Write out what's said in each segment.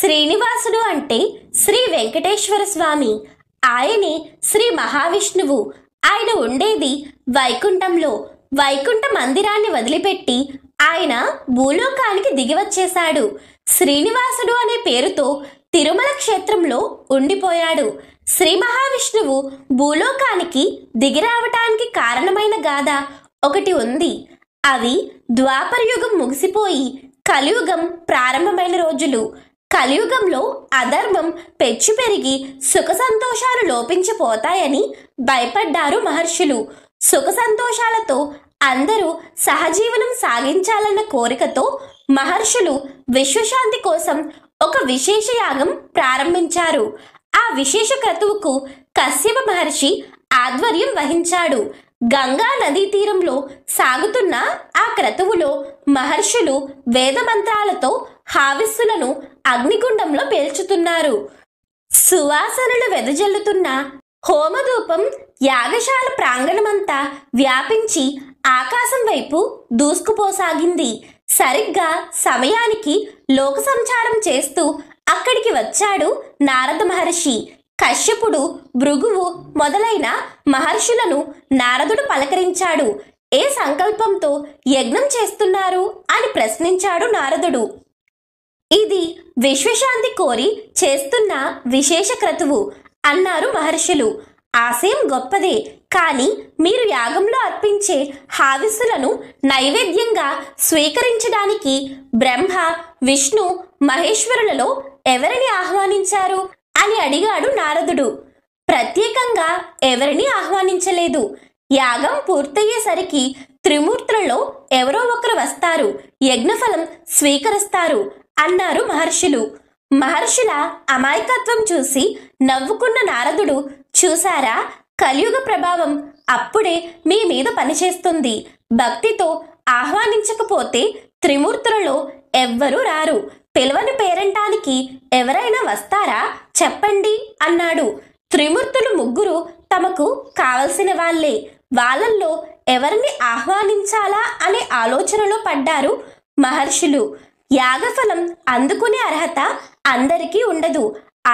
శ్రీనివాసుడు అంటే శ్రీ వెంకటేశ్వర స్వామి. ఆయనే శ్రీ మహావిష్ణువు. ఆయన ఉండేది వైకుంఠంలో. వైకుంఠ మందిరాన్ని వదిలిపెట్టి ఆయన భూలోకానికి దిగివచ్చేశాడు. శ్రీనివాసుడు అనే పేరుతో తిరుమల క్షేత్రంలో ఉండిపోయాడు. శ్రీ మహావిష్ణువు భూలోకానికి దిగిరావటానికి కారణమైన గాథ ఒకటి ఉంది. అవి ద్వాపరయుగం ముగిసిపోయి కలియుగం ప్రారంభమైన రోజులు. కలియుగంలో అధర్మం పెచ్చు పెరిగి సుఖ సంతోషాలు లోపించిపోతాయని భయపడ్డారు మహర్షులు. సుఖ సంతోషాలతో అందరూ సహజీవనం సాగించాలన్న కోరికతో మహర్షులు విశ్వశాంతి కోసం ఒక విశేష యాగం ప్రారంభించారు. ఆ విశేష క్రతువుకు కశ్యప మహర్షి ఆధ్వర్యం వహించాడు. గంగా నదీ తీరంలో సాగుతున్న ఆ క్రతువులో మహర్షులు వేదమంత్రాలతో హావిస్సులను అగ్నిగుండంలో పేల్చుతున్నారు. సువాసనలు వెదజల్లుతున్న హోమధూపం యాగశాల ప్రాంగణమంతా వ్యాపించి ఆకాశం వైపు దూసుకుపోసాగింది. సరిగ్గా సమయానికి లోక సంచారం చేస్తూ అక్కడికి వచ్చాడు నారద మహర్షి. కశ్యపుడు, భృగువు మొదలైన మహర్షులను నారదుడు పలకరించాడు. ఏ సంకల్పంతో యజ్ఞం చేస్తున్నారు అని ప్రశ్నించాడు నారదుడు. ఇది విశ్వశాంతి కోరి చేస్తున్న విశేష క్రతువు అన్నారు మహర్షులు. ఆశయం గొప్పదే, కానీ మీరు యాగంలో అర్పించే హావిస్సులను నైవేద్యంగా స్వీకరించడానికి బ్రహ్మ, విష్ణు, మహేశ్వరులలో ఎవరిని ఆహ్వానించారు అని అడిగాడు నారదుడు. ప్రత్యేకంగా ఎవరిని ఆహ్వానించలేదు. యాగం పూర్తయ్యేసరికి త్రిమూర్తులలో ఎవరో ఒకరు వస్తారు, యజ్ఞఫలం స్వీకరిస్తారు అన్నారు మహర్షులు. మహర్షుల అమాయకత్వం చూసి నవ్వుకున్న నారదుడు, చూసారా, కలియుగ ప్రభావం అప్పుడే మీ మీద పనిచేస్తుంది. భక్తితో ఆహ్వానించకపోతే త్రిమూర్తులలో ఎవ్వరూ రారు. పిలవని పేరంటానికి ఎవరైనా వస్తారా చెప్పండి అన్నాడు. త్రిమూర్తులు ముగ్గురు తమకు కావలసిన వాళ్లే. వాళ్ళల్లో ఎవరిని ఆహ్వానించాలా అనే ఆలోచనలో పడ్డారు మహర్షులు. యాగఫలం అందుకునే అర్హత అందరికీ ఉండదు.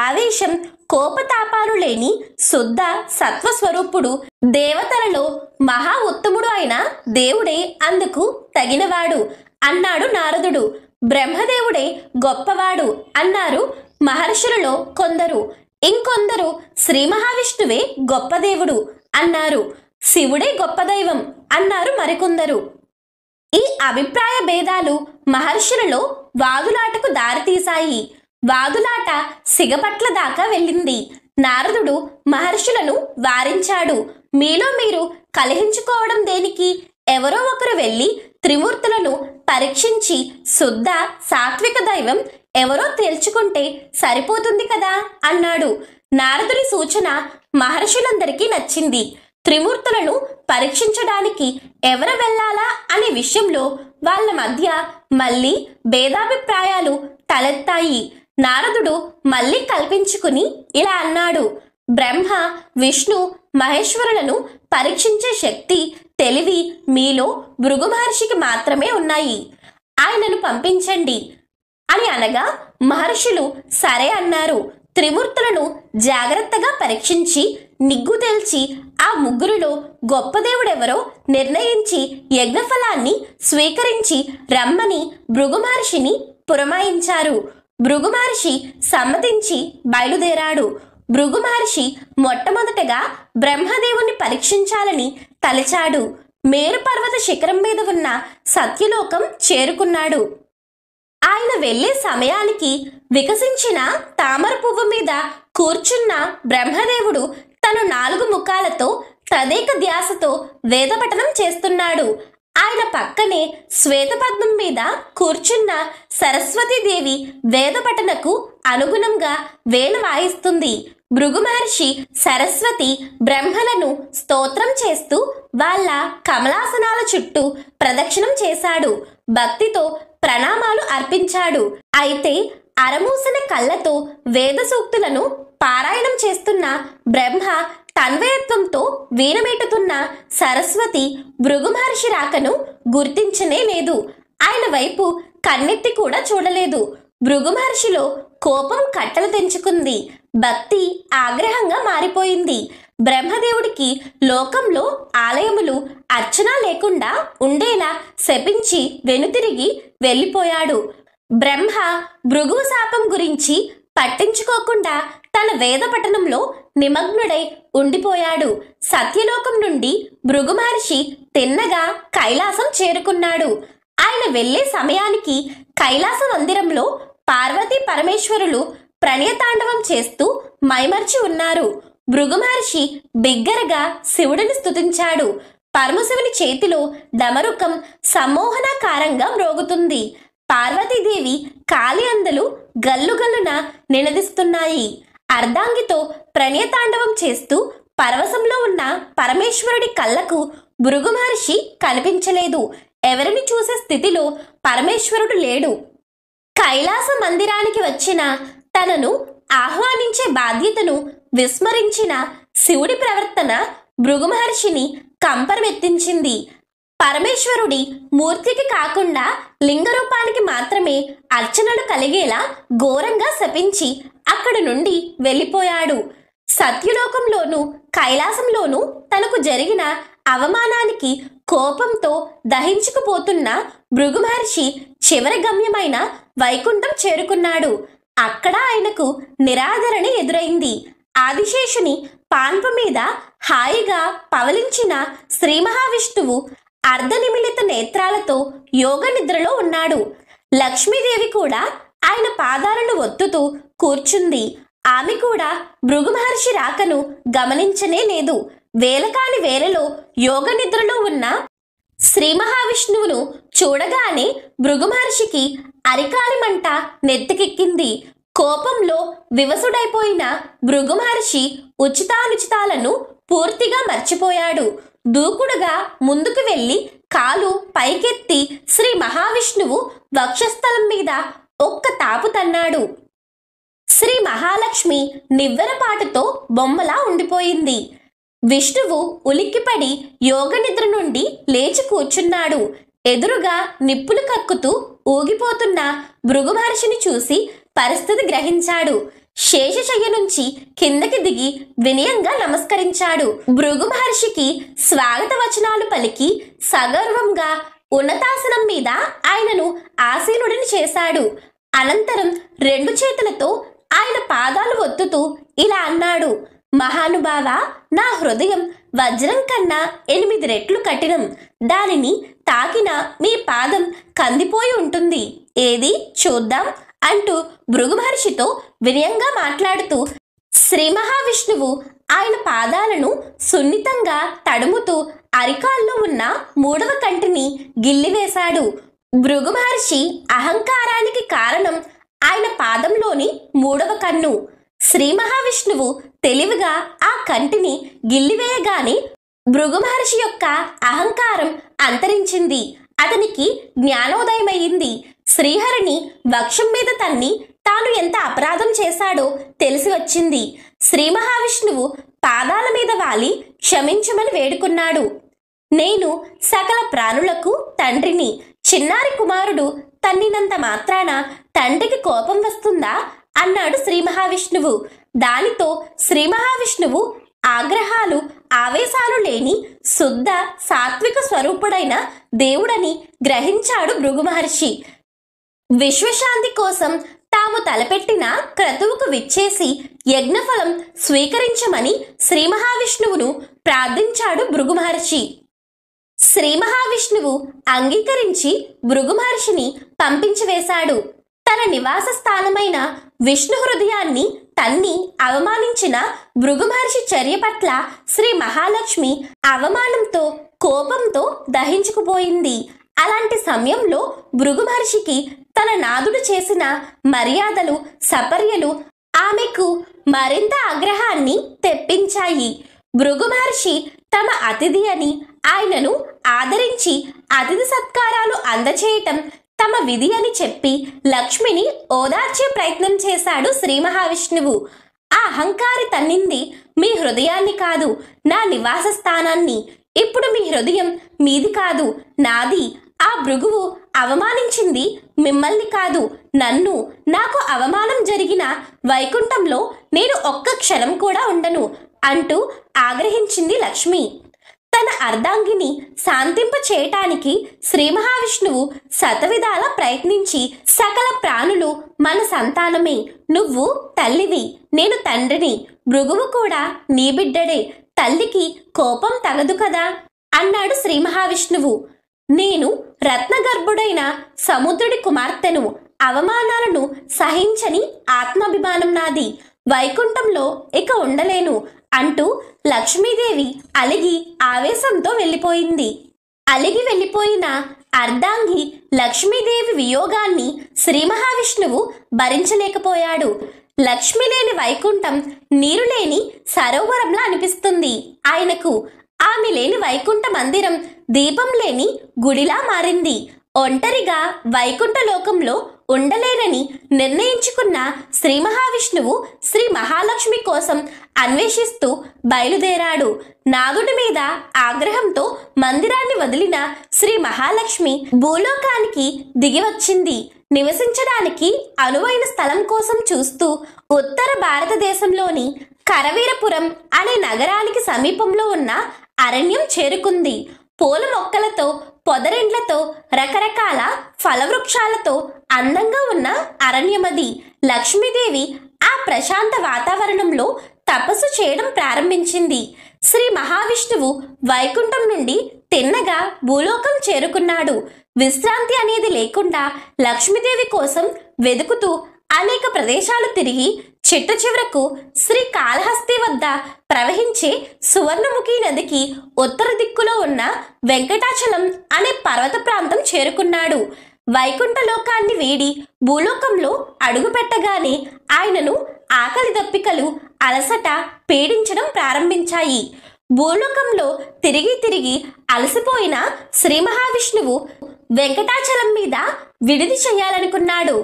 ఆవేశం, కోపతాపాలు లేని శుద్ధ సత్వస్వరూపుడు, దేవతలలో మహా ఉత్తముడు అయిన దేవుడే అందుకు తగినవాడు అన్నాడు నారదుడు. బ్రహ్మదేవుడే గొప్పవాడు అన్నారు మహర్షులలో కొందరు. ఇంకొందరు శ్రీ మహావిష్ణువే గొప్ప దేవుడు అన్నారు. శివుడే గొప్ప దైవం అన్నారు మరికొందరు. ఈ అభిప్రాయ భేదాలు మహర్షులలో వాదులాటకు దారితీశాయి. వాదులాట సిగపట్ల దాకా వెళ్ళింది. నారదుడు మహర్షులను వారించాడు. మీలో మీరు కలహించుకోవడం దేనికి? ఎవరో ఒకరు వెళ్ళి త్రిమూర్తులను పరీక్షించి శుద్ధ సాత్విక దైవం ఎవరో తేల్చుకుంటే సరిపోతుంది కదా అన్నాడు. నారదుడి సూచన మహర్షులందరికీ నచ్చింది. త్రిమూర్తులను పరీక్షించడానికి ఎవరు వెళ్ళాలా అనే విషయంలో వాళ్ళ మధ్య మళ్ళీ భేదాభిప్రాయాలు తలెత్తాయి. నారదుడు మళ్ళీ కల్పించుకుని ఇలా అన్నాడు, బ్రహ్మ, విష్ణు, మహేశ్వరులను పరీక్షించే శక్తి, తెలివి మీలో భృగు మహర్షికి మాత్రమే ఉన్నాయి. ఆయనను పంపించండి అని అనగా మహర్షులు సరే అన్నారు. త్రిమూర్తులను జాగ్రత్తగా పరీక్షించి నిగ్గు తేల్చి ఆ ముగ్గురులో గొప్ప దేవుడెవరో నిర్ణయించి యజ్ఞఫలాన్ని స్వీకరించి రమ్మని భృగు మహర్షిని పురమాయించారు. భృగు మహర్షి సమ్మతించి బయలుదేరాడు. భృగు మహర్షి మొట్టమొదటగా బ్రహ్మదేవుని పరీక్షించాలని తలచాడు. మేరు పర్వత శిఖరం మీద ఉన్న సత్యలోకం చేరుకున్నాడు. ఆయన వెళ్లే సమయానికి వికసించిన తామర పువ్వు మీద కూర్చున్న బ్రహ్మదేవుడు తన 4 ముఖాలతో తదేక ధ్యాసతో వేదపఠనం చేస్తున్నాడు. ఆయన పక్కనే శ్వేతపద్మం మీద కూర్చున్న సరస్వతీదేవి వేదపఠనకు అనుగుణంగా వేణ వాయిస్తుంది. భృగు మహర్షి సరస్వతి, బ్రహ్మలను స్తోత్రం చేస్తూ వాళ్ళ కమలాసనాల చుట్టూ ప్రదక్షిణం చేశాడు. భక్తితో ప్రణామాలు అర్పించాడు. అయితే అరమూసిన కళ్ళతో వేద సూక్తులను పారాయణం చేస్తున్న బ్రహ్మ, తన్వయత్వంతో వీణమీటుతున్న సరస్వతి భృగు మహర్షి రాకను గుర్తించనే లేదు. ఆయన వైపు కన్నెత్తి కూడా చూడలేదు. భృగు మహర్షిలో కోపం కట్టలు తెంచుకుంది. భక్తి ఆగ్రహంగా మారిపోయింది. బ్రహ్మదేవుడికి లోకంలో ఆలయములు అర్చన లేకుండా ఉండేలా శపించి వెనుతిరిగి వెళ్ళిపోయాడు. బ్రహ్మ భృగువు శాపం గురించి పట్టించుకోకుండా తన వేద పఠనంలో నిమగ్నుడై ఉండిపోయాడు. సత్యలోకం నుండి భృగు మహర్షి తిన్నగా కైలాసం చేరుకున్నాడు. ఆయన వెళ్లే సమయానికి కైలాస మందిరంలో పార్వతీ పరమేశ్వరులు ప్రణయతాండవం చేస్తూ మైమర్చి ఉన్నారు. భృగు మహర్షి బిగ్గరగా శివుడిని స్తుతించాడు. పరమశివుని చేతిలో డమరుకం సమ్మోహనాకారంగా మ్రోగుతుంది. పార్వతీదేవి కాలి అందలు గల్లుగల్లున నినదిస్తున్నాయి. అర్ధాంగితో ప్రణయతాండవం చేస్తూ పరవశంలో ఉన్న పరమేశ్వరుడి కళ్ళకు భృగు మహర్షి కనిపించలేదు. ఎవరిని చూసే స్థితిలో పరమేశ్వరుడు లేడు. కైలాస మందిరానికి వచ్చిన తనను ఆహ్వానించే బాధ్యతను విస్మరించిన శివుడి ప్రవర్తన భృగు మహర్షిని కంపరమెత్తించింది. పరమేశ్వరుడి మూర్తికి కాకుండా లింగరూపానికి మాత్రమే అర్చనలు కలిగేలా ఘోరంగా శపించి అక్కడి నుండి వెళ్ళిపోయాడు. సత్యలోకంలోనూ కైలాసంలోనూ తనకు జరిగిన అవమానానికి కోపంతో దహించుకుపోతున్న భృగు మహర్షి చివరి గమ్యమైన వైకుంఠం చేరుకున్నాడు. అక్కడ ఆయనకు నిరాదరణ ఎదురైంది. ఆదిశేషుని పాన్పు మీద హాయిగా పవలించిన శ్రీ మహావిష్ణువు అర్ధనిమిలిత నేత్రాలతో యోగ నిద్రలో ఉన్నాడు. లక్ష్మీదేవి కూడా ఆయన పాదాలను ఒత్తుతూ కూర్చుంది. ఆమె కూడా భృగు మహర్షి రాకను గమనించనే లేదు. వేలకాని వేలలో యోగ నిద్రలో ఉన్న శ్రీ మహావిష్ణువును చూడగానే భృగు మహర్షికి అరికాలి మంట నెత్తికెక్కింది. కోపంలో వివసుడైపోయిన భృగు మహర్షి ఉచితానుచితాలను పూర్తిగా మర్చిపోయాడు. దూకుడుగా ముందుకు వెళ్లి కాలు పైకెత్తి శ్రీ మహావిష్ణువు వక్షస్థలం మీద ఒక్క తాపు తన్నాడు. శ్రీ మహాలక్ష్మి నివ్వెరపాటుతో బొమ్మలా ఉండిపోయింది. విష్ణువు ఉలిక్కిపడి యోగ నిద్ర నుండి లేచి కూర్చున్నాడు. ఎదురుగా నిప్పులు కక్కుతూ ఊగిపోతున్న భృగు మహర్షిని చూసి పరిస్థితి గ్రహించాడు. శేషశయ్య నుంచి కిందకి దిగి వినయంగా నమస్కరించాడు. భృగు మహర్షికి స్వాగత వచనాలు పలికి సగర్వంగా ఉన్నతాసనం మీద ఆయనను ఆసీనుడిని చేశాడు. అనంతరం 2 చేతులతో ఆయన పాదాలు ఒత్తుతూ ఇలా అన్నాడు: మహానుభావ, నా హృదయం వజ్రం కన్నా 8 రెట్లు కఠినం. దానిని తాకిన మీ పాదం కందిపోయి ఉంటుంది. ఏది చూద్దాం అంటూ భృగు మహర్షితో వినయంగా మాట్లాడుతూ శ్రీ మహావిష్ణువు ఆయన పాదాలను సున్నితంగా తడుముతూ అరికాల్లో ఉన్న 3వ కంటిని గిల్లివేశాడు. భృగు మహర్షి అహంకారానికి కారణం ఆయన పాదంలోని 3వ కన్ను. శ్రీ మహావిష్ణువు తెలివిగా ఆ కంటిని గిల్లివేయగానే భృగు మహర్షి యొక్క అహంకారం అంతరించింది. అతనికి జ్ఞానోదయమయ్యింది. శ్రీహరిని వక్షం మీద తన్ని తాను ఎంత అపరాధం చేశాడో తెలిసి వచ్చింది. శ్రీ మహావిష్ణువు పాదాల మీద వాలి క్షమించమని వేడుకున్నాడు. నేను సకల ప్రాణులకు తండ్రిని. చిన్నారి కుమారుడు తన్నినంత మాత్రాన తండ్రికి కోపం వస్తుందా అన్నాడు శ్రీ మహావిష్ణువు. దానితో శ్రీ మహావిష్ణువు ఆగ్రహాలు ఆవేశాలు లేని శుద్ధ సాత్విక స్వరూపుడైన దేవుడని గ్రహించాడు భృగు మహర్షి. విశ్వశాంతి కోసం తాము తలపెట్టిన క్రతువుకు విచ్చేసి యజ్ఞఫలం స్వీకరించమని శ్రీ మహావిష్ణువును ప్రార్థించాడు భృగు మహర్షి. శ్రీ మహావిష్ణువు అంగీకరించి భృగు మహర్షిని పంపించివేశాడు. తన నివాస స్థానమైన విష్ణు హృదయాన్ని తన్ని అవమానించిన భృగు మహర్షి చర్య పట్ల శ్రీ మహాలక్ష్మి అవమానంతో కోపంతో దహించుకుపోయింది. అలాంటి సమయంలో భృగు మహర్షికి తన నాదుడు చేసిన మర్యాదలు సపర్యలు ఆమెకు మరింత ఆగ్రహాన్ని తెప్పించాయి. భృగు మహర్షి తమ అతిథి అని ఆయనను ఆదరించి అతిథి సత్కారాలు అందచేయటం తమ విధి అని చెప్పి లక్ష్మిని ఓదార్చే ప్రయత్నం చేశాడు శ్రీ మహావిష్ణువు. ఆ అహంకారి తన్నింది మీ హృదయాన్ని కాదు, నా నివాస స్థానాన్ని. ఇప్పుడు మీ హృదయం మీది కాదు, నాది. ఆ భృగువు అవమానించింది మిమ్మల్ని కాదు, నన్ను. నాకు అవమానం జరిగిన వైకుంఠంలో నేను ఒక్క క్షణం కూడా ఉండను అంటూ ఆగ్రహించింది లక్ష్మి. తన అర్ధాంగిని శాంతింప చేయటానికి శ్రీ మహావిష్ణువు శతవిధాల ప్రయత్నించి, సకల ప్రాణులు మన సంతానమే, నువ్వు తల్లివి, నేను తండ్రిని, భృగువు కూడా నీ బిడ్డడే, తల్లికి కోపం తగదు కదా అన్నాడు శ్రీ మహావిష్ణువు. నేను రత్నగర్భుడైన సముద్రుడి కుమార్తెను, అవమానాలను సహించని ఆత్మాభిమానం నాది, వైకుంఠంలో ఇక ఉండలేను అంటూ లక్ష్మీదేవి అలిగి ఆవేశంతో వెళ్ళిపోయింది. అలిగి వెళ్ళిపోయిన అర్ధాంగి లక్ష్మీదేవి వియోగాన్ని శ్రీ మహావిష్ణువు భరించలేకపోయాడు. లక్ష్మి లేని వైకుంఠం నీరు లేని సరోవరంలా అనిపిస్తుంది ఆయనకు. ఆమె లేని వైకుంఠ మందిరం దీపం లేని గుడిలా మారింది. ఒంటరిగా వైకుంఠ లోకంలో ఉండలేనని నిర్ణయించుకున్న శ్రీ మహావిష్ణువు శ్రీ మహాలక్ష్మి కోసం అన్వేషిస్తూ బయలుదేరాడు. నాగుడి మీద ఆగ్రహంతో మందిరాన్ని వదిలిన శ్రీ మహాలక్ష్మి భూలోకానికి దిగివచ్చింది. నివసించడానికి అనువైన స్థలం కోసం చూస్తూ ఉత్తర భారతదేశంలోని కరవీరపురం అనే నగరానికి సమీపంలో ఉన్న అరణ్యం చేరుకుంది. పూల మొక్కలతో, పొదరిండ్లతో, రకరకాల ఫలవృక్షాలతో అందంగా ఉన్న అరణ్యమది. లక్ష్మీదేవి ఆ ప్రశాంత వాతావరణంలో తపస్సు చేయడం ప్రారంభించింది. శ్రీ మహావిష్ణువు వైకుంఠం నుండి తిన్నగా భూలోకం చేరుకున్నాడు. విశ్రాంతి అనేది లేకుండా లక్ష్మీదేవి కోసం వెతుకుతూ అనేక ప్రదేశాలు తిరిగి చిట్ట చివరకు శ్రీ కాళహస్తి వద్ద ప్రవహించే సువర్ణముఖి నదికి ఉత్తర దిక్కులో ఉన్న వెంకటాచలం అనే పర్వత ప్రాంతం చేరుకున్నాడు. వైకుంఠ లోకాన్ని వీడి భూలోకంలో అడుగుపెట్టగానే ఆయనను ఆకలి దప్పికలు, అలసట పీడించడం ప్రారంభించాయి. భూలోకంలో తిరిగి తిరిగి అలసిపోయిన శ్రీ మహావిష్ణువు వెంకటాచలం మీద విడిది చేయాలనుకున్నాడు.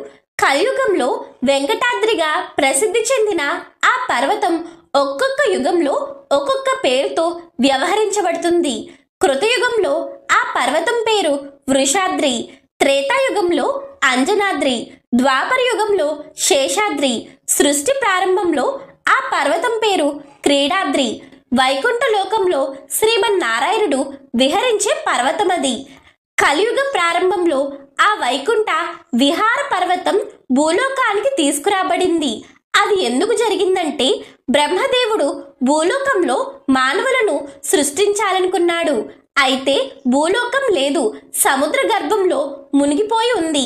కలియుగంలో వెంకటాద్రిగా ప్రసిద్ధి చెందిన ఆ పర్వతం ఒక్కొక్క యుగంలో ఒక్కొక్క పేరుతో వ్యవహరించబడుతుంది. కృతయుగంలో ఆ పర్వతం పేరు వృషాద్రి, త్రేతాయుగంలో అంజనాద్రి, ద్వాపర యుగంలో శేషాద్రి, సృష్టి ప్రారంభంలో ఆ పర్వతం పేరు క్రీడాద్రి, వైకుంఠ లోకంలో శ్రీమన్నారాయణుడు విహరించే పర్వతమది. కలియుగ ప్రారంభంలో ఆ వైకుంఠ విహార పర్వతం భూలోకానికి తీసుకురాబడింది. అది ఎందుకు జరిగిందంటే, బ్రహ్మదేవుడు భూలోకంలో మానవులను సృష్టించాలనుకున్నాడు. అయితే భూలోకం లేదు, సముద్ర గర్భంలో మునిగిపోయి ఉంది.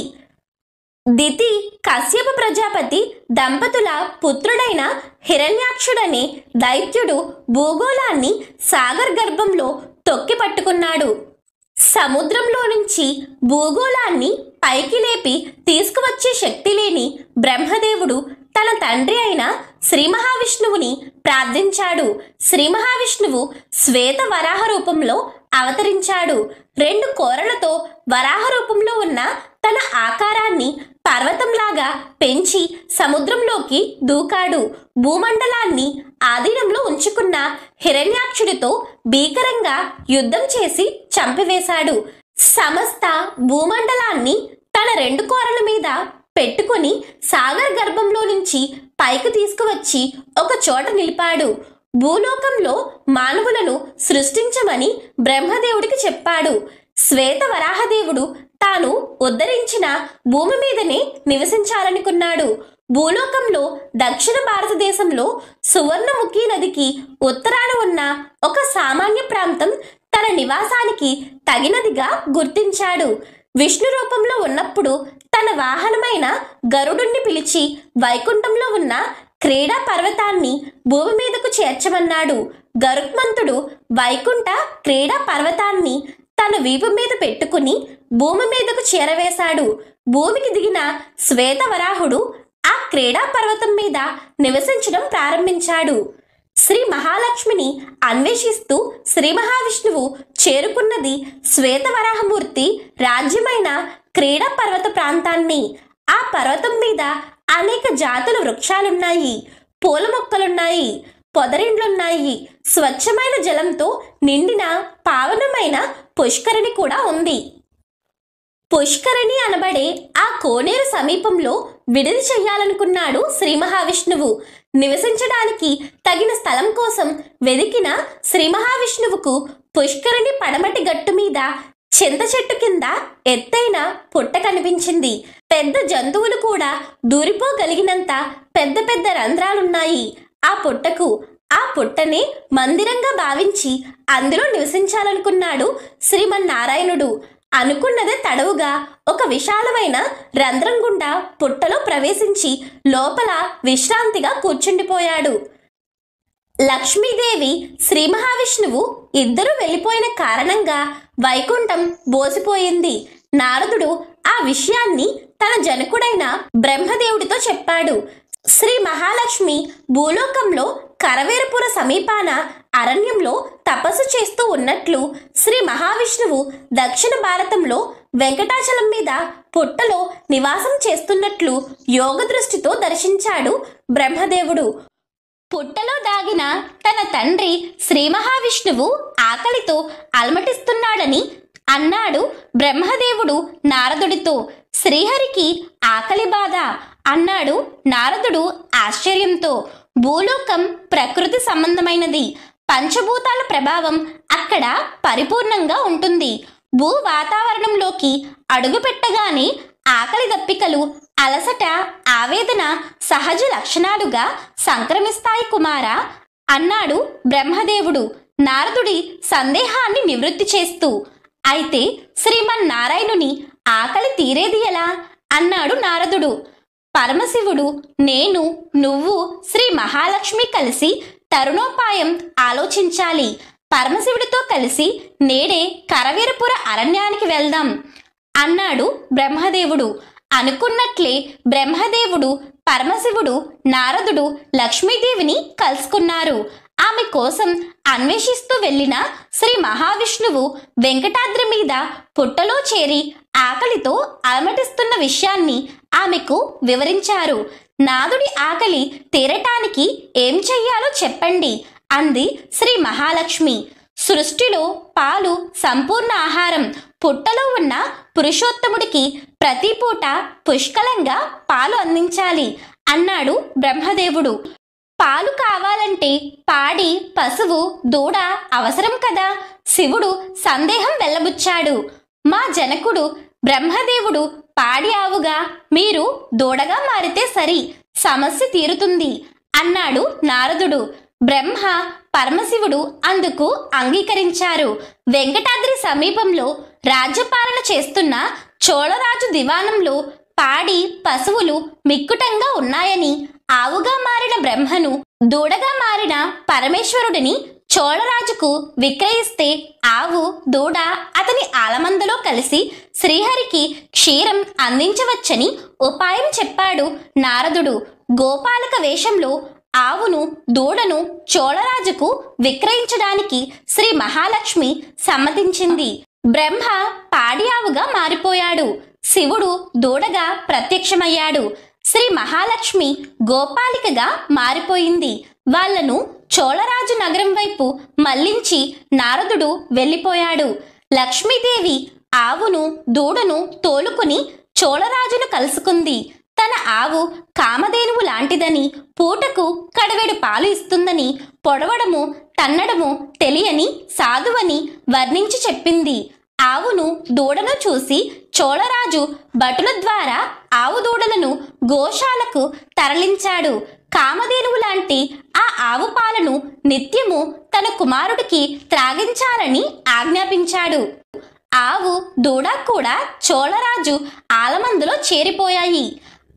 దితి కశ్యప ప్రజాపతి దంపతుల పుత్రుడైన హిరణ్యాక్షుడనే దైత్యుడు భూగోళాన్ని సాగర్ గర్భంలో తొక్కి పట్టుకున్నాడు. సముద్రంలో నుంచి భూగోళాన్ని పైకి లేపి తీసుకువచ్చే శక్తి లేని బ్రహ్మదేవుడు తన తండ్రి అయిన శ్రీ మహావిష్ణువుని ప్రార్థించాడు. శ్రీ మహావిష్ణువు శ్వేత వరాహ రూపంలో అవతరించాడు. 2 కోరలతో వరాహ రూపంలో ఉన్న తన ఆకారాన్ని పర్వతంలాగా పెంచి సముద్రంలోకి దూకాడు. భూమండలాన్ని ఆధీనంలో ఉంచుకున్న హిరణ్యాక్షుడితో భీకరంగా యుద్ధం చేసి చంపివేశాడు. సమస్త భూమండలాన్ని తన 2 కోరల మీద పెట్టుకుని సాగర్ గర్భంలో నుంచి పైకి తీసుకువచ్చి ఒక చోట నిలిపాడు. భూలోకంలో మానవులను సృష్టించమని బ్రహ్మదేవుడికి చెప్పాడు. శ్వేత వరాహదేవుడు తాను ఉద్ధరించిన భూమి మీదనే నివసించాలనుకున్నాడు. భూలోకంలో దక్షిణ భారతదేశంలో సువర్ణముఖి నదికి ఉత్తరాన ఉన్న ఒక సామాన్య ప్రాంతం తన నివాసానికి తగినదిగా గుర్తించాడు. విష్ణు రూపంలో ఉన్నప్పుడు తన వాహనమైన గరుడుణ్ణి పిలిచి వైకుంఠంలో ఉన్న క్రీడా పర్వతాన్ని భూమి మీదకు చేర్చమన్నాడు. గరుత్మంతుడు వైకుంఠ క్రీడా పర్వతాన్ని తన వీపు మీద పెట్టుకుని భూమి మీదకు చేరవేశాడు. భూమికి దిగిన శ్వేత వరాహుడు ఆ క్రీడా పర్వతం మీద నివసించడం ప్రారంభించాడు. శ్రీ మహాలక్ష్మిని అన్వేషిస్తూ శ్రీ మహావిష్ణువు చేరుకున్నది శ్వేతవరాహమూర్తి రాజ్యమైన క్రీడా పర్వత ప్రాంతాన్ని. ఆ పర్వతం మీద అనేక జాతుల వృక్షాలున్నాయి, పూల మొక్కలున్నాయి, పొదరిండ్లున్నాయి. స్వచ్ఛమైన జలంతో నిండిన పావనమైన పుష్కరిణి కూడా ఉంది. పుష్కరిణి అనబడే ఆ కోనేరు సమీపంలో విడిది చెయ్యాలనుకున్నాడు శ్రీ మహావిష్ణువు. నివసించడానికి తగిన స్థలం కోసం వెదికిన శ్రీ మహావిష్ణువుకు పుష్కరిణి పడమటి గట్టు మీద చింత చెట్టు కింద ఎత్తైన పుట్ట కనిపించింది. పెద్ద జంతువులు కూడా దూరిపోగలిగినంత పెద్ద పెద్ద రంధ్రాలున్నాయి ఆ పుట్టనే మందిరంగా భావించి అందులో నివసించాలనుకున్నాడు శ్రీమన్నారాయణుడు. అనుకున్నదే తడవుగా ఒక విశాలమైన రంధ్రం గుండా పుట్టలో ప్రవేశించి లోపల విశ్రాంతిగా కూర్చుండిపోయాడు. లక్ష్మీదేవి, శ్రీ మహావిష్ణువు ఇద్దరు వెళ్ళిపోయిన కారణంగా వైకుంఠం బోసిపోయింది. నారదుడు ఆ విషయాన్ని తన జనకుడైన బ్రహ్మదేవుడితో చెప్పాడు. శ్రీ మహాలక్ష్మి భూలోకంలో కరవేరపుర సమీపాన అరణ్యంలో తపస్సు చేస్తూ ఉన్నట్లు, శ్రీ మహావిష్ణువు దక్షిణ భారతంలో వెంకటాచలం మీద పుట్టలో నివాసం చేస్తున్నట్లు యోగ దృష్టితో దర్శించాడు బ్రహ్మదేవుడు. పుట్టలో దాగిన తన తండ్రి శ్రీ మహావిష్ణువు ఆకలితో అలమటిస్తున్నాడని అన్నాడు బ్రహ్మదేవుడు నారదుడితో. శ్రీహరికి ఆకలి బాధ అన్నాడు నారదుడు ఆశ్చర్యంతో. భూలోకం ప్రకృతి సంబంధమైనది. పంచభూతాల ప్రభావం అక్కడ పరిపూర్ణంగా ఉంటుంది. భూ వాతావరణంలోకి అడుగు పెట్టగానే ఆకలి దప్పికలు, అలసట, ఆవేదన సహజ లక్షణాలుగా సంక్రమిస్తాయి కుమారా అన్నాడు బ్రహ్మదేవుడు నారదుడి సందేహాన్ని నివృత్తి చేస్తూ. అయితే శ్రీమన్నారాయణుని ఆకలి తీరేది ఎలా అన్నాడు నారదుడు. పరమశివుడు, నేను, నువ్వు, శ్రీ మహాలక్ష్మి కలిసి తరుణోపాయం ఆలోచించాలి. పరమశివుడితో కలిసి నేడే కరవీరపుర అరణ్యానికి వెళ్దాం అన్నాడు బ్రహ్మదేవుడు. అనుకున్నట్లే బ్రహ్మదేవుడు, పరమశివుడు, నారదుడు లక్ష్మీదేవిని కలుసుకున్నారు. ఆమె కోసం అన్వేషిస్తూ వెళ్ళిన శ్రీ మహావిష్ణువు వెంకటాద్రి మీద పుట్టలో చేరి ఆకలితో అలమటిస్తున్న విషయాన్ని ఆమెకు వివరించారు. నాదుడి ఆకలి తీరటానికి ఏం చెయ్యాలో చెప్పండి అంది శ్రీ మహాలక్ష్మి. సృష్టిలో పాలు సంపూర్ణ ఆహారం. పుట్టలో ఉన్న పురుషోత్తముడికి ప్రతి పూట పుష్కలంగా పాలు అందించాలి అన్నాడు బ్రహ్మదేవుడు. పాలు కావాలంటే పాడి, పశువు, దూడ అవసరం కదా. శివుడు సందేహం వెల్లబుచ్చాడు. మా జనకుడు బ్రహ్మదేవుడు పాడి ఆవుగా, మీరు దూడగా మారితే సరి, సమస్య తీరుతుంది అన్నాడు నారదుడు. బ్రహ్మ, పరమశివుడు అందుకు అంగీకరించారు. వెంకటాద్రి సమీపంలో రాజ్యపాలన చేస్తున్న చోళరాజు దివాణంలో పాడి, పశువులు మిక్కుటంగా ఉన్నాయని, ఆవుగా మారిన బ్రహ్మను, దూడగా మారిన పరమేశ్వరుడిని చోళరాజుకు విక్రయిస్తే ఆవు, దూడ అతని ఆలమందలో కలిసి శ్రీహరికి క్షీరం అందించవచ్చని ఉపాయం చెప్పాడు నారదుడు. గోపాలక వేషంలో ఆవును, దూడను చోళరాజుకు విక్రయించడానికి శ్రీ మహాలక్ష్మి సమ్మతించింది. బ్రహ్మ పాడి ఆవుగా మారిపోయాడు. శివుడు దూడగా ప్రత్యక్షమయ్యాడు. శ్రీ మహాలక్ష్మి గోపాలికగా మారిపోయింది. వాళ్లను చోళరాజు నగరం వైపు మళ్లించి నారదుడు వెళ్ళిపోయాడు. లక్ష్మీదేవి ఆవును, దూడను తోలుకుని చోళరాజును కలుసుకుంది. తన ఆవు కామధేనువు లాంటిదని, పూటకు కడవెడు పాలు ఇస్తుందని, పొడవడము, తన్నడము తెలియని సాధువని వర్ణించి చెప్పింది. ఆవును, దూడను చూసి చోళరాజు భటుల ద్వారా ఆవు, దూడలను గోశాలకు తరలించాడు. కామధేనువు లాంటి ఆ ఆవు పాలను నిత్యము తన కుమారుడికి త్రాగించాలని ఆజ్ఞాపించాడు. ఆవు, దూడ కూడా చోళరాజు ఆలమందులో చేరిపోయాయి.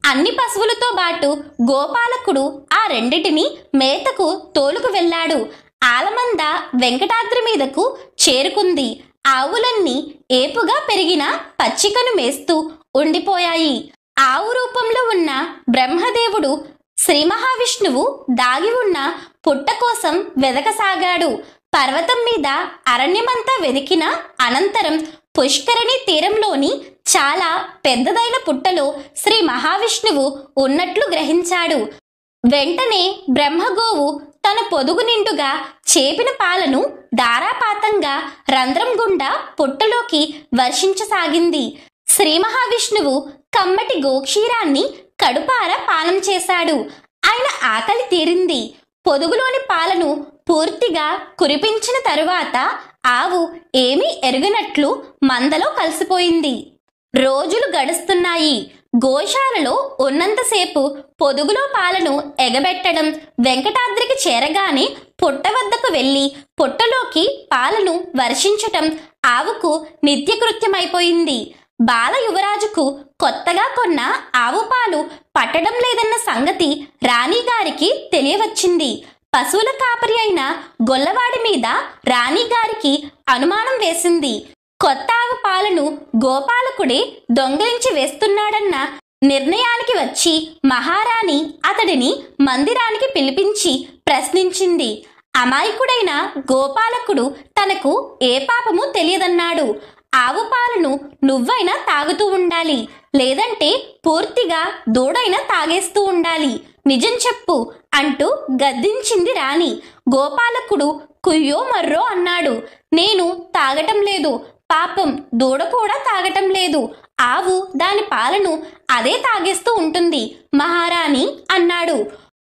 అన్ని పశువులతో పాటు గోపాలకుడు ఆ రెండిటిని మేతకు తోలుకు వెళ్ళాడు. ఆలమంద వెంకటాద్రి మీదకు చేరుకుంది. ఆవులన్నీ ఏపుగా పెరిగిన పచ్చికను మేస్తూ ఉండిపోయాయి. ఆవు రూపంలో ఉన్న బ్రహ్మదేవుడు శ్రీ మహావిష్ణువు దాగి ఉన్న పుట్ట కోసం వెదకసాగాడు. పర్వతం మీద అరణ్యమంతా వెదికిన అనంతరం పుష్కరిణి తీరంలోని చాలా పెద్దదైన పుట్టలో శ్రీ మహావిష్ణువు ఉన్నట్లు గ్రహించాడు. వెంటనే బ్రహ్మగోవు తన పొదుగు నిండుగా చేపిన పాలను ధారాపాతంగా రంధ్రం గుండా పుట్టలోకి వర్షించసాగింది. శ్రీ మహావిష్ణువు కమ్మటి గోక్షీరాన్ని కడుపార పానం చేశాడు. ఆయన ఆకలి తీరింది. పొదుగులోని పాలను పూర్తిగా కురిపించిన తరువాత ఆవు ఏమీ ఎరుగనట్లు మందలో కలిసిపోయింది. రోజులు గడుస్తున్నాయి. గోశాలలో ఉన్నంతసేపు పొదుగులో పాలను ఎగబెట్టడం, వెంకటాద్రికి చేరగానే పుట్ట వద్దకు వెళ్ళి పుట్టలోకి పాలను వర్షించటం ఆవుకు నిత్యకృత్యమైపోయింది. బాల యువరాజుకు కొత్తగా కొన్న ఆవు పాలు పట్టడం లేదన్న సంగతి రాణిగారికి తెలియవచ్చింది. పశువుల కాపరి అయిన గొల్లవాడి మీద రాణిగారికి అనుమానం వేసింది. కొత్త ఆవు పాలను గోపాలకుడే దొంగిలించి వేస్తున్నాడన్న నిర్ణయానికి వచ్చి మహారాణి అతడిని మందిరానికి పిలిపించి ప్రశ్నించింది. అమాయకుడైన గోపాలకుడు తనకు ఏ పాపము తెలియదన్నాడు. ఆవు పాలను నువ్వైనా తాగుతూ ఉండాలి, లేదంటే పూర్తిగా దూడైనా తాగేస్తూ ఉండాలి, నిజం చెప్పు అంటూ గద్దించింది రాణి. గోపాలకుడు కుయ్యో మర్రో అన్నాడు. నేను తాగటం లేదు, పాపం దూడ కూడా తాగటం లేదు, ఆవు దాని పాలను అదే తాగేస్తూ ఉంటుంది మహారాణి అన్నాడు.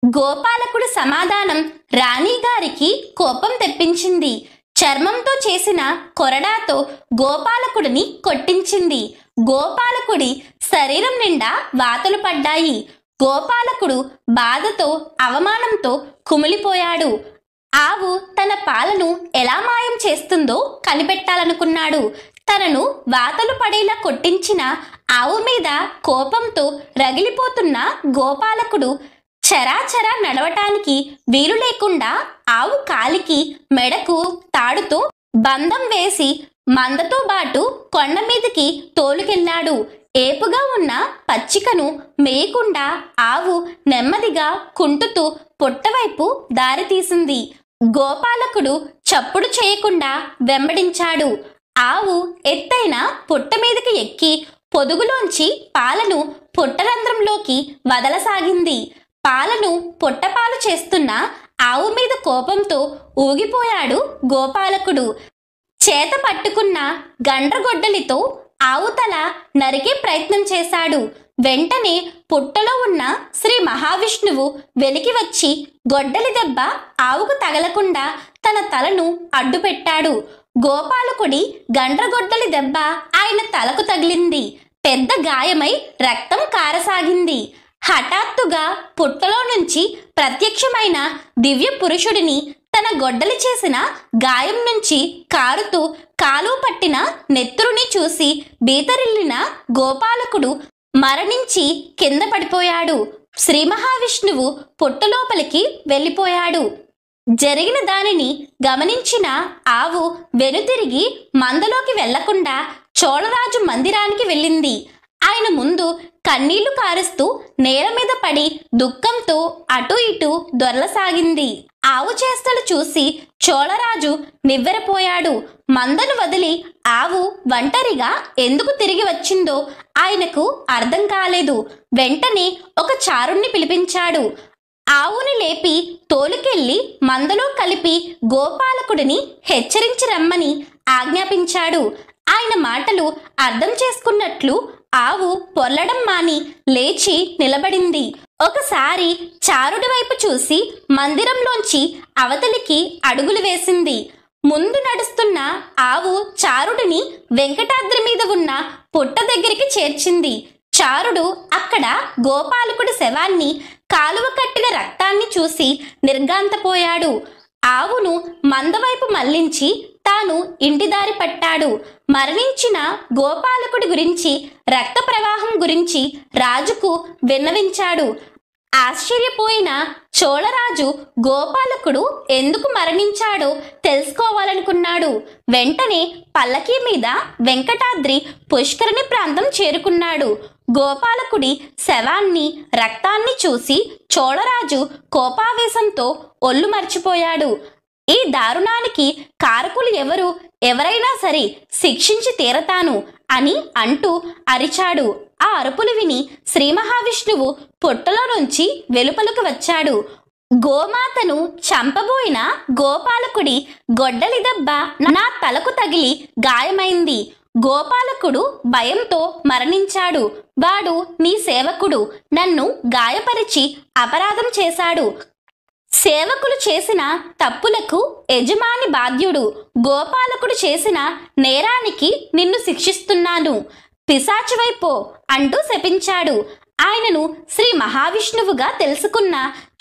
గోపాలకుడి సమాధానం రాణిగారికి కోపం తెప్పించింది. చర్మంతో చేసిన కొరడాతో గోపాలకుడిని కొట్టించింది. గోపాలకుడి శరీరం నిండా వాతలు పడ్డాయి. గోపాలకుడు బాధతో అవమానంతో కుమిలిపోయాడు. ఆవు తన పాలను ఎలా మాయం చేస్తుందో కనిపెట్టాలనుకున్నాడు. తనను వాతలు పడేలా కొట్టించిన ఆవు మీద కోపంతో రగిలిపోతున్న గోపాలకుడు చరాచరా నడవటానికి వీలు లేకుండా ఆవు కాలికి మెడకు తాడుతో బంధం వేసి మందతో బాటు కొండ మీదకి తోలుకెళ్లాడు. ఏపుగా ఉన్న పచ్చికను మేయకుండా ఆవు నెమ్మదిగా కుంటుతూ పుట్టవైపు దారి తీసింది. గోపాలకుడు చప్పుడు చేయకుండా వెంబడించాడు. ఆవు ఎత్తైన పుట్ట మీదకి ఎక్కి పొదుగులోంచి పాలను పుట్టరంధ్రంలోకి వదలసాగింది. పాలను పుట్టపాలు చేస్తున్న ఆవు మీద కోపంతో ఊగిపోయాడు గోపాలకుడు. చేత పట్టుకున్న గండ్రగొడ్డలితో ఆవు తల నరికే ప్రయత్నం చేశాడు. వెంటనే పుట్టలో ఉన్న శ్రీ మహావిష్ణువు వెలికి వచ్చి గొడ్డలి దెబ్బ ఆవుకు తగలకుండా తన తలను అడ్డుపెట్టాడు. గోపాలకుడి గండ్రగొడ్డలి దెబ్బ ఆయన తలకు తగిలింది. పెద్ద గాయమై రక్తం కారసాగింది. హఠాత్తుగా పుట్టలో నుంచి ప్రత్యక్షమైన దివ్య పురుషుడిని తన గొడ్డలి చేసిన గాయం నుంచి కారుతూ కాలు పట్టిన నెత్తురుని చూసి బీతరిల్లిన గోపాలకుడు మరణించి కింద పడిపోయాడు. శ్రీ మహావిష్ణువు పుట్టలోపలికి వెళ్ళిపోయాడు. జరిగిన దానిని గమనించిన ఆవు వెనుతిరిగి మందలోకి వెళ్లకుండా చోళరాజు మందిరానికి వెళ్ళింది. ఆయన ముందు కన్నీళ్లు కారుస్తూ నేల మీద పడి దుఃఖంతో అటు ఇటు దొర్లసాగింది. ఆవు చేష్టలు చూసి చోళరాజు నివ్వెరపోయాడు. మందను వదిలి ఆవు ఒంటరిగా ఎందుకు తిరిగి వచ్చిందో ఆయనకు అర్థం కాలేదు. వెంటనే ఒక చారుణ్ణి పిలిపించాడు. ఆవుని లేపి తోలుకెళ్లి మందలో కలిపి గోపాలకుడిని హెచ్చరించి రమ్మని ఆజ్ఞాపించాడు. ఆయన మాటలు అర్థం చేసుకున్నట్లు ఆవు పొర్లడం మాని లేచి నిలబడింది. ఒకసారి చారుడి వైపు చూసి మందిరంలోంచి అవతలికి అడుగులు వేసింది. ముందు నడుస్తున్న ఆవు చారుడిని వెంకటాద్రి మీద ఉన్న పుట్ట దగ్గరికి చేర్చింది. చారుడు అక్కడ గోపాలకుడి శవాన్ని, కాలువ కట్టిన రక్తాన్ని చూసి నిర్ఘాంతపోయాడు. ఆవును మందవైపు మళ్లించి తాను ఇంటిదారి పట్టాడు. మరణించిన గోపాలకుడి గురించి, రక్త ప్రవాహం గురించి రాజుకు విన్నవించాడు. ఆశ్చర్యపోయిన చోళరాజు గోపాలకుడు ఎందుకు మరణించాడో తెలుసుకోవాలనుకున్నాడు. వెంటనే పల్లకీ మీద వెంకటాద్రి పుష్కరిణి ప్రాంతం చేరుకున్నాడు. గోపాలకుడి శవాన్ని, రక్తాన్ని చూసి చోళరాజు కోపావేశంతో ఒళ్ళు మర్చిపోయాడు. ఈ దారుణానికి కారకులు ఎవరైనా సరే శిక్షించి తీరతాను అని అంటూ అరిచాడు. ఆ అరుపులు విని శ్రీ మహావిష్ణువు పుట్టలో నుంచి వెలుపలకు వచ్చాడు. గోమాతను చంపబోయిన గోపాలకుడి గొడ్డలి దెబ్బ నా తలకు తగిలి గాయమైంది. గోపాలకుడు భయంతో మరణించాడు. వాడు నీ సేవకుడు. నన్ను గాయపరిచి అపరాధం చేశాడు. సేవకులు చేసిన తప్పులకు యజమాని బాధ్యుడు. గోపాలకుడు చేసిన నేరానికి నిన్ను శిక్షిస్తున్నాను. పిశాచివైపో అంటూ శపించాడు. ఆయనను శ్రీ మహావిష్ణువుగా తెలుసుకున్న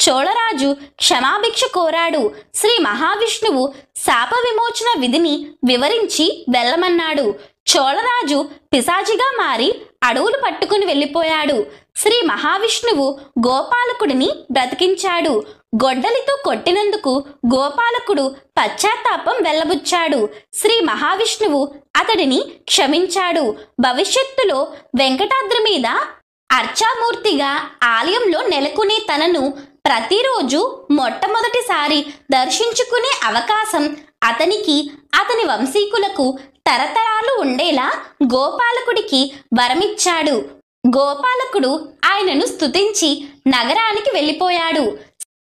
చోళరాజు క్షమాభిక్ష కోరాడు. శ్రీ మహావిష్ణువు శాప విమోచన విధిని వివరించి వెళ్ళమన్నాడు. చోళరాజు పిశాచిగా మారి అడవులు పట్టుకుని వెళ్ళిపోయాడు. శ్రీ మహావిష్ణువు గోపాలకుడిని బ్రతికించాడు. గొడ్డలితో కొట్టినందుకు గోపాలకుడు పశ్చాత్తాపం వెళ్ళబుచ్చాడు. శ్రీ మహావిష్ణువు అతడిని క్షమించాడు. భవిష్యత్తులో వెంకటాద్రి మీద అర్చామూర్తిగా ఆలయంలో నెలకొనే తనను ప్రతిరోజు మొట్టమొదటిసారి దర్శించుకునే అవకాశం అతనికి, అతని వంశీకులకు తరతరాలు ఉండేలా గోపాలకుడికి వరమిచ్చాడు. గోపాలకుడు ఆయనను స్తుతించి నగరానికి వెళ్ళిపోయాడు.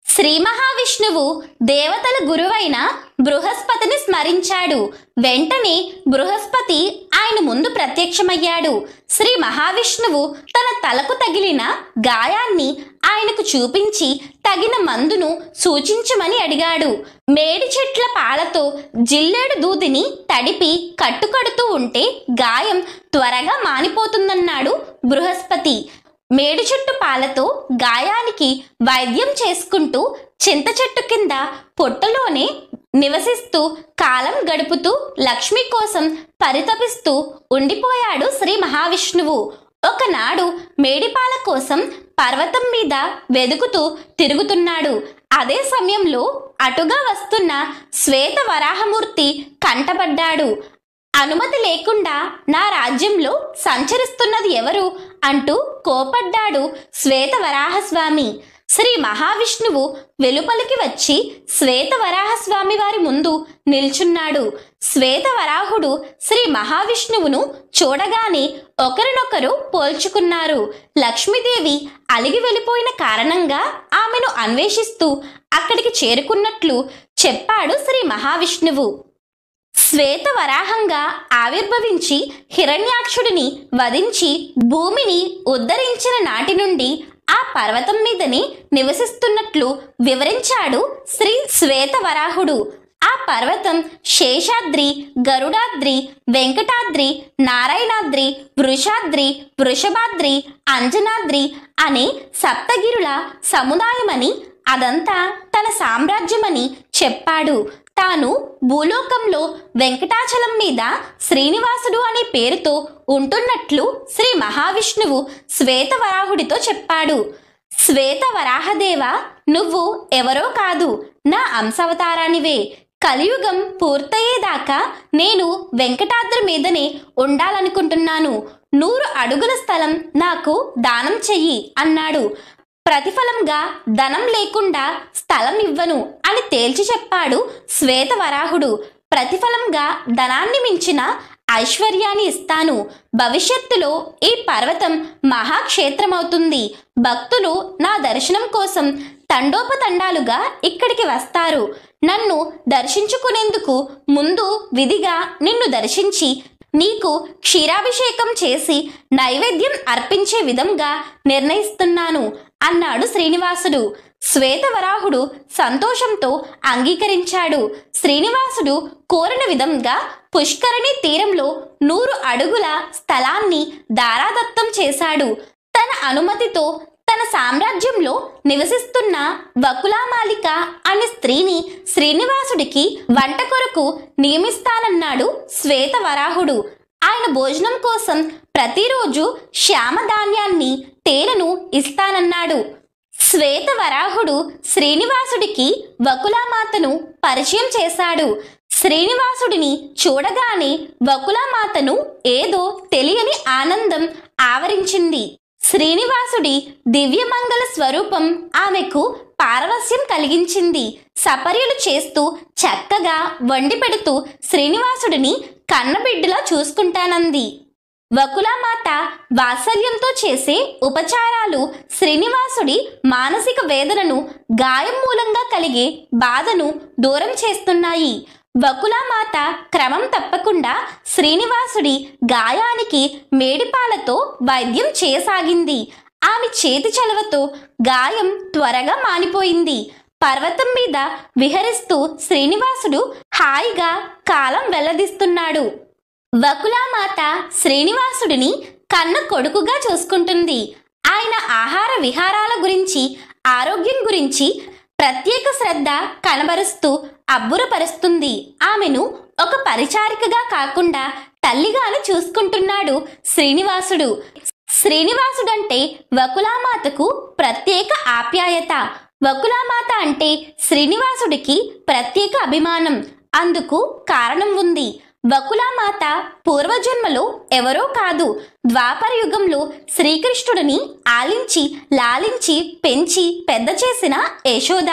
శ్రీ మహావిష్ణువు దేవతల గురువైన బృహస్పతిని స్మరించాడు. వెంటనే బృహస్పతి ఆయన ముందు ప్రత్యక్షమయ్యాడు. శ్రీ మహావిష్ణువు తన తలకు తగిలిన గాయాన్ని ఆయనకు చూపించి తగిన మందును సూచించమని అడిగాడు. మేడి చెట్ల పాలతో జిల్లేడు దూదిని తడిపి కట్టుకడుతూ ఉంటే గాయం త్వరగా మానిపోతుందన్నాడు బృహస్పతి. మేడి చెట్టు పాలతో గాయానికి వైద్యం చేసుకుంటూ చింత చెట్టు కింద పొట్టలోనే నివసిస్తూ కాలం గడుపుతూ లక్ష్మి కోసం పరితపిస్తూ ఉండిపోయాడు శ్రీ మహావిష్ణువు. ఒకనాడు మేడిపాల కోసం పర్వతం మీద వెదుకుతూ తిరుగుతున్నాడు. అదే సమయంలో అటుగా వస్తున్న శ్వేత వరాహమూర్తి కంటపడ్డాడు. అనుమతి లేకుండా నా రాజ్యంలో సంచరిస్తున్నది ఎవరు అంటూ కోపడ్డాడు శ్వేత వరాహస్వామి. శ్రీ మహావిష్ణువు వెలుపలికి వచ్చి శ్వేత వరాహస్వామి వారి ముందు నిల్చున్నాడు. శ్వేత వరాహుడు శ్రీ మహావిష్ణువును చూడగానే ఒకరినొకరు పోల్చుకున్నారు. లక్ష్మీదేవి అలిగి వెళ్ళిపోయిన కారణంగా ఆమెను అన్వేషిస్తూ అక్కడికి చేరుకున్నట్లు చెప్పాడు శ్రీ మహావిష్ణువు. శ్వేత వరాహంగా ఆవిర్భవించి హిరణ్యాక్షుడిని వధించి భూమిని ఉద్ధరించిన నాటి నుండి ఆ పర్వతం మీదనే నివసిస్తున్నట్లు వివరించాడు శ్రీ శ్వేత వరాహుడు. ఆ పర్వతం శేషాద్రి, గరుడాద్రి, వెంకటాద్రి, నారాయణాద్రి, వృషాద్రి, వృషభాద్రి, అంజనాద్రి అనే సప్తగిరుల సముదాయమని, అదంతా తన సామ్రాజ్యమని చెప్పాడు. తాను భూలోకంలో వెంకటాచలం మీద శ్రీనివాసుడు అనే పేరుతో ఉంటున్నట్లు శ్రీ మహావిష్ణువు శ్వేతవరాహుడితో చెప్పాడు. శ్వేత వరాహదేవ, నువ్వు ఎవరో కాదు, నా అంశావతారానివే. కలియుగం పూర్తయ్యేదాకా నేను వెంకటాద్రి మీదనే ఉండాలనుకుంటున్నాను. 100 అడుగుల స్థలం నాకు దానం చెయ్యి అన్నాడు. ప్రతిఫలంగా ధనం లేకుండా స్థలం ఇవ్వను అని తేల్చి చెప్పాడు శ్వేతవరాహుడు. ప్రతిఫలంగా ధనాన్ని మించిన ఐశ్వర్యాన్ని ఇస్తాను. భవిష్యత్తులో ఈ పర్వతం మహాక్షేత్రమవుతుంది. భక్తులు నా దర్శనం కోసం తండోపతండాలుగా ఇక్కడికి వస్తారు. నన్ను దర్శించుకునేందుకు ముందు విధిగా నిన్ను దర్శించి నీకు క్షీరాభిషేకం చేసి నైవేద్యం అర్పించే విధంగా నిర్ణయిస్తున్నాను అన్నాడు శ్రీనివాసుడు. శ్వేతవరాహుడు సంతోషంతో అంగీకరించాడు. శ్రీనివాసుడు కోరిన విధంగా పుష్కరిణి తీరంలో 100 అడుగుల స్థలాన్ని దారాదత్తం చేశాడు. తన అనుమతితో తన సామ్రాజ్యంలో నివసిస్తున్న వకులామాలిక అనే స్త్రీని శ్రీనివాసుడికి వంట కొరకు నియమిస్తానన్నాడు శ్వేతవరాహుడు. ఆయన భోజనం కోసం ప్రతిరోజు శ్యామధాన్యాన్ని, తేనెను ఇస్తానన్నాడు. శ్వేతవరాహుడు శ్రీనివాసుడికి వకులామాతను పరిచయం చేశాడు. శ్రీనివాసుడిని చూడగానే వకులామాతను ఏదో తెలియని ఆనందం ఆవరించింది. శ్రీనివాసుడి దివ్యమంగళ స్వరూపం ఆమెకు పారవస్యం కలిగించింది. సపర్యలు చేస్తూ చక్కగా వండి పెడుతూ శ్రీనివాసుడిని కన్నబిడ్డలా చూసుకుంటానంది. వకులామాత వాత్సల్యంతో చేసే ఉపచారాలు శ్రీనివాసుడి మానసిక వేదనను, గాయం మూలంగా కలిగే బాధను దూరం చేస్తున్నాయి. వకులామాత క్రమం తప్పకుండా శ్రీనివాసుడి గాయానికి మేడిపాలతో వైద్యం చేయసాగింది. ఆమె చేతి చలవతో గాయం త్వరగా మానిపోయింది. పర్వతం మీద విహరిస్తూ శ్రీనివాసుడు హాయిగా కాలం వెల్లదిస్తున్నాడు. వకులామాత శ్రీనివాసుడిని కన్న కొడుకుగా చూసుకుంటుంది. ఆయన ఆహార విహారాల గురించి, ఆరోగ్యం గురించి ప్రత్యేక శ్రద్ధ కనబరుస్తూ అబ్బురపరుస్తుంది. ఆమెను ఒక పరిచారికగా కాకుండా తల్లిగాను చూసుకుంటున్నాడు శ్రీనివాసుడు. శ్రీనివాసుడంటే వకులామాతకు ప్రత్యేక ఆప్యాయత. వకులామాత అంటే శ్రీనివాసుడికి ప్రత్యేక అభిమానం. అందుకు కారణం ఉంది. వకులామాత పూర్వజన్మలో ఎవరో కాదు, ద్వాపర యుగంలో శ్రీకృష్ణుడిని ఆలించి లాలించి పెంచి పెద్ద చేసిన యశోద.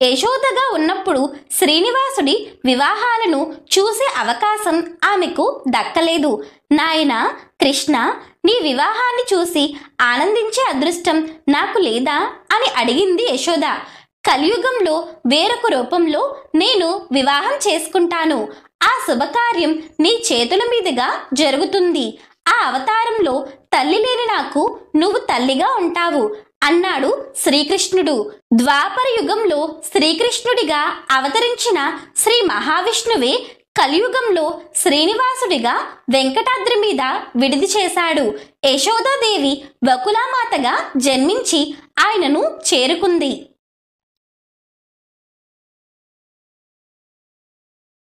యశోదగా ఉన్నప్పుడు శ్రీనివాసుడి వివాహాలను చూసే అవకాశం ఆమెకు దక్కలేదు. నాయనా కృష్ణ, నీ వివాహాన్ని చూసి ఆనందించే అదృష్టం నాకు లేదా అని అడిగింది యశోద. కలియుగంలో వేరొక రూపంలో నేను వివాహం చేసుకుంటాను. ఆ శుభకార్యం నీ చేతుల మీదుగా జరుగుతుంది. ఆ అవతారంలో తల్లి లేని నాకు నువ్వు తల్లిగా ఉంటావు అన్నాడు శ్రీకృష్ణుడు. ద్వాపర యుగంలో శ్రీకృష్ణుడిగా అవతరించిన శ్రీ మహావిష్ణువే కలియుగంలో శ్రీనివాసుడిగా వెంకటాద్రి మీద విడిది చేశాడు. యశోదాదేవి వకులామాతగా జన్మించి ఆయనను చేరుకుంది.